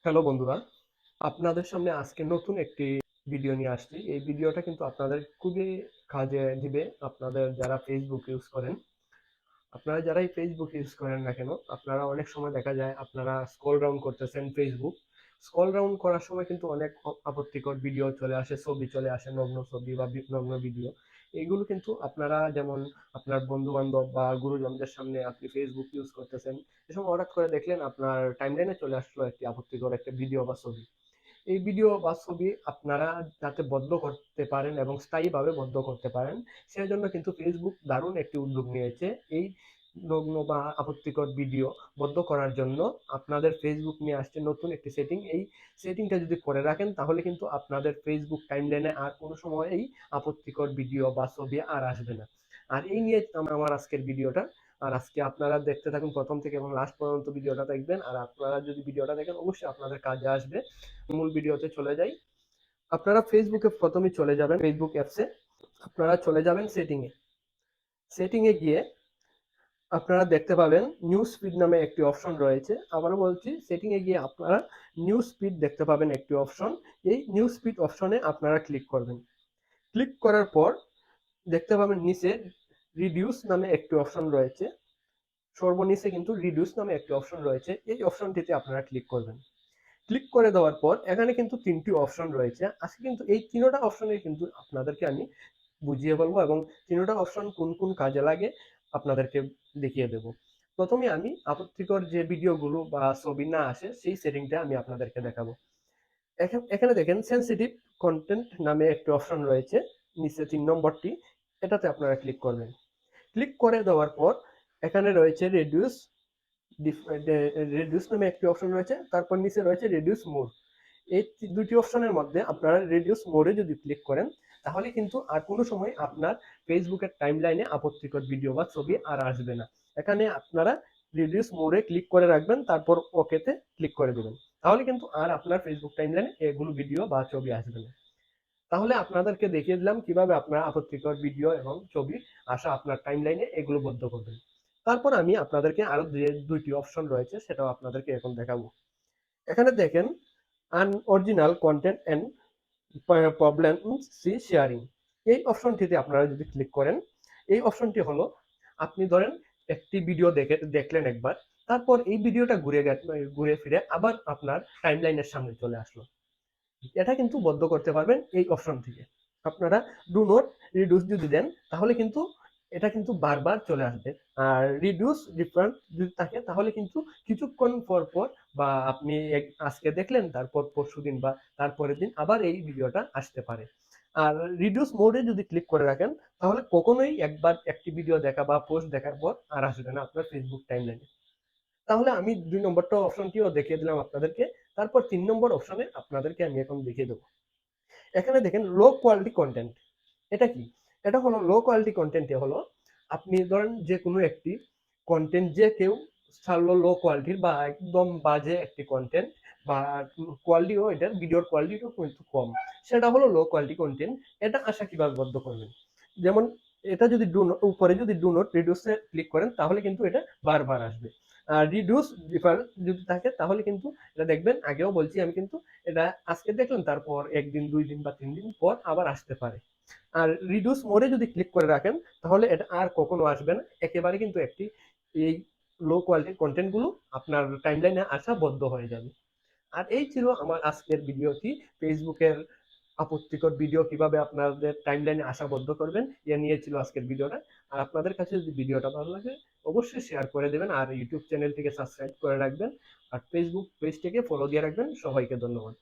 Hello বন্ধুরা, আপনাদের সামনে আজকে নতুন একটি ভিডিও নিয়ে আসছি। এই ভিডিওটা কিন্তু আপনাদের খুবই কাজে দিবে। আপনাদের যারা ফেসবুক ইউজ করেন, আপনারা যারাই ফেসবুক ইউজ করেন না কেন, আপনারা অনেক সময় দেখা যায় আপনারা স্ক্রল ডাউন করতেছেন ফেসবুক। স্ক্রল ডাউন করার সময় কিন্তু অনেক আপত্তিকর ভিডিও চলে আসে, ছবি চলে আসে, নগ্ন ছবি বা নগ্ন ভিডিও। এইগুলো কিন্তু আপনারা যেমন আপনার বন্ধু বান্ধব বা গুরুজনদের সামনে আপনি ফেসবুক ইউজ করতেছেন, এসব হঠাৎ করে দেখলেন আপনার টাইমলাইনে চলে আসলো একটি আপত্তিকর একটা ভিডিও বা ছবি। এই ভিডিও বা ছবি আপনারা যাতে বন্ধ করতে পারেন এবং স্থায়ীভাবে বন্ধ করতে পারেন, সেজন্য কিন্তু ফেসবুক দারুণ একটি উদ্যোগ নিয়েছে। এই নগ্ন বা আপত্তিকর ভিডিও বন্ধ করার জন্য আপনাদের ফেসবুক নিয়ে আসছে নতুন একটি সেটিং। এই সেটিংটা যদি করে রাখেন তাহলে কিন্তু আপনাদের ফেসবুক টাইমলাইনে আর কোনো সময় এই আপত্তিকর ভিডিও বা ছবি আর আসবে না। আর এই নিয়ে আমার আজকের ভিডিওটা। আর আজকে আপনারা দেখতে থাকুন প্রথম থেকে এবং লাস্ট পর্যন্ত ভিডিওটা দেখবেন। আর আপনারা যদি ভিডিওটা দেখেন অবশ্যই আপনাদের কাজে আসবে। মূল ভিডিওতে চলে যাই। আপনারা ফেসবুকে প্রথমে চলে যাবেন, ফেসবুক অ্যাপসে আপনারা চলে যাবেন সেটিংয়ে গিয়ে আপনারা দেখতে পাবেন নিউজ ফিড নামে একটি অপশন রয়েছে। আবারও বলছি, সেটিংয়ে গিয়ে আপনারা নিউজ ফিড দেখতে পাবেন একটি অপশন। এই নিউজ ফিড অপশনে আপনারা ক্লিক করবেন। ক্লিক করার পর দেখতে পাবেন নিচে রিডিউস নামে একটি অপশন রয়েছে। সর্বনিচে কিন্তু রিডিউস নামে একটি অপশন রয়েছে। এই অপশনটিতে আপনারা ক্লিক করবেন। ক্লিক করে দেওয়ার পর এখানে কিন্তু তিনটি অপশন রয়েছে। আজকে কিন্তু এই তিনোটা অপশনে কিন্তু আপনাদেরকে আমি বুঝিয়ে বলবো এবং তিনোটা অপশন কোন কোন কাজে লাগে আপনাদেরকে দেখিয়ে দেব। প্রথমে আমি আপত্তিকর যে ভিডিওগুলো বা ছবি না আসে সেই সেটিংটা আমি আপনাদেরকে দেখাবো। এখানে দেখেন সেন্সিটিভ কন্টেন্ট নামে একটি অপশন রয়েছে, নিচে ৩ নম্বরটি। এটাতে আপনারা ক্লিক করবেন। ক্লিক করে দেওয়ার পর এখানে রয়েছে রেডিউস নামে একটি অপশন রয়েছে, তারপর নিচে রয়েছে রেডিউস মোড। এই দুটি অপশনের মধ্যে আপনারা রেডিউস মোডে যদি ক্লিক করেন তাহলে কিন্তু আর কোনো সময় আপনার ফেসবুকের টাইমলাইনে আপত্তিকর ভিডিও বা ছবি আর আসবে না। এখানে আপনারা রিডিউস মোডে ক্লিক করে রাখবেন, তারপর ওকেতে ক্লিক করে দেবেন। তাহলে কিন্তু আর আপনার ফেসবুক টাইমলাইনে এগুলো ভিডিও বা ছবি আসবে না। তাহলে আপনাদেরকে দেখিয়ে দিলাম কিভাবে আপনারা আপত্তিকর ভিডিও এবং ছবি আসা আপনার টাইমলাইনে এগুলো বন্ধ করবেন। তারপর আমি আপনাদেরকে আরো যে দুইটি অপশন রয়েছে সেটাও আপনাদেরকে এখন দেখাবো। এখানে দেখেন আনঅরিজিনাল কন্টেন্ট এন্ড প্রবলেম সি শেয়ারিং। এই অপশনটিতে আপনারা যদি ক্লিক করেন, এই অপশনটি হলো আপনি ধরেন একটি ভিডিও দেখলেন একবার, তারপর এই ভিডিওটা ঘুরে ফিরে আবার আপনার টাইমলাইনের সামনে চলে আসলো। এটা কিন্তু বন্ধ করতে পারবেন এই অপশন থেকে। আপনারা ডু নট রিডিউস যদি দেন তাহলে কিন্তু এটা কিন্তু বারবার চলে আসবে। আর রিডিউস ডিফারেন্ট যদি থাকে তাহলে কিন্তু কিছুক্ষণ পর পর বা আপনি আজকে দেখলেন তারপর পরশুদিন বা তারপরের দিন আবার এই ভিডিওটা আসতে পারে। আর রিডিউস মোডে যদি ক্লিক করে রাখেন তাহলে কখনোই একবার একটি ভিডিও দেখা বা পোস্ট দেখার পর আর আসবে না আপনার ফেসবুক টাইমলাইনে। তাহলে আমি ২ নম্বরটা অপশনটিও দেখিয়ে দিলাম আপনাদেরকে। তারপর ৩ নম্বর অপশনে আপনাদেরকে আমি এখন দেখিয়ে দেব। এখানে দেখেন লো কোয়ালিটি কনটেন্ট। এটা কি? এটা হলো লো কোয়ালিটি কনটেন্টে হলো আপনি ধরেন যে কোনো একটি কনটেন্ট যে কেউ ছাড়লো লো কোয়ালিটির বা একদম বাজে একটি কনটেন্ট বা কোয়ালিটিও এটার ভিডিওর কোয়ালিটিও কিন্তু কম। সেটা হলো লো কোয়ালিটি কনটেন্ট। এটা আসা কিভাবে বন্ধ করবেন? যেমন এটা যদি উপরে যদি do not reduce A click করেন তাহলে কিন্তু এটা বারবার আসবে। আর রিডিউস ডিফারেন্স যদি থাকে তাহলে কিন্তু এটা দেখবেন, আগেও বলছি আমি কিন্তু, এটা আজকে দেখলেন তারপর ১ দিন ২ দিন বা ৩ দিন পর আবার আসতে পারে। আর রিডিউস মোডে যদি ক্লিক করে রাখেন তাহলে এটা আর কখনো আসবে না। একেবারে কিন্তু একটি এই লো কোয়ালিটির কনটেন্ট গুলো আপনার টাইমলাইনে আসা বন্ধ হয়ে যাবে। আর এই ছিল আমার আজকের ভিডিওটি। ফেসবুকের আপত্তিকর ভিডিও কিভাবে আপনাদের টাইমলাইনে আসা বন্ধ করবেন এ নিয়ে ছিল আজকের ভিডিওটা। আর আপনাদের কাছে যদি ভিডিওটা ভালো লাগে অবশ্যই শেয়ার করে দেবেন আর ইউটিউব চ্যানেলটিকে সাবস্ক্রাইব করে রাখবেন আর ফেসবুক পেজটিকে ফলো দিয়ে রাখবেন। সবাইকে ধন্যবাদ।